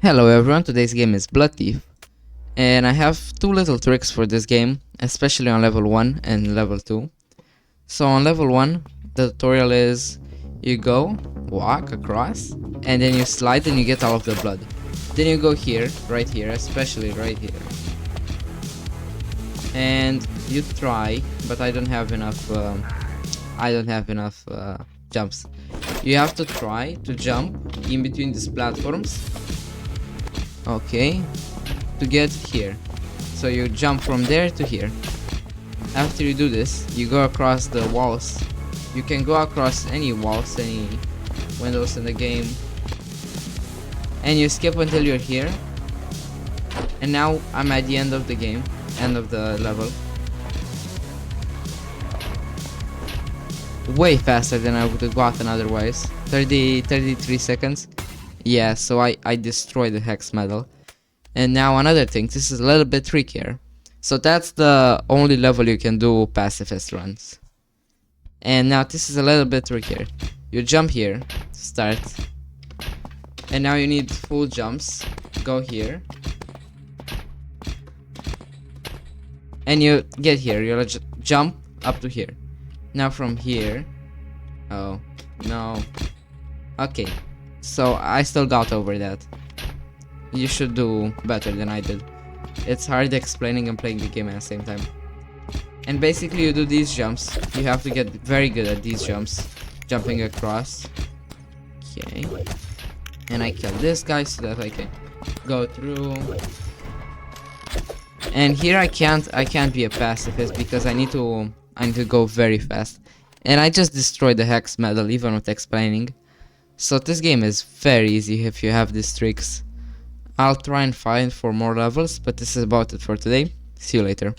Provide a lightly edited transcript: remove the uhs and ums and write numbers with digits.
Hello everyone, today's game is Blood Thief, and I have two little tricks for this game, especially on level 1 and level 2. So on level 1, the tutorial is you go, walk across, and then you slide and you get all of the blood. Then you go here, right here, especially right here. And you try, but I don't have enough jumps. You have to try to jump in between these platforms. Okay, to get here. So you jump from there to here. After you do this, you go across the walls. You can go across any walls, any windows in the game. And you skip until you're here. And now I'm at the end of the game, end of the level. Way faster than I would have gotten otherwise. 33 seconds. Yeah, so I destroyed the hex medal. And now another thing, this is a little bit trickier. So that's the only level you can do pacifist runs. And now this is a little bit trickier. You jump here, start. And now you need full jumps. Go here. And you get here, you'll jump up to here. Now from here. Oh, no. Okay. So I still got over that. You should do better than I did. It's hard explaining and playing the game at the same time. And basically you do these jumps. You have to get very good at these jumps. Jumping across. Okay. And I kill this guy so that I can go through. And here I can't be a pacifist because I need to go very fast. And I just destroyed the hex medal even with explaining. So this game is very easy if you have these tricks. I'll try and find for more levels, but this is about it for today. See you later.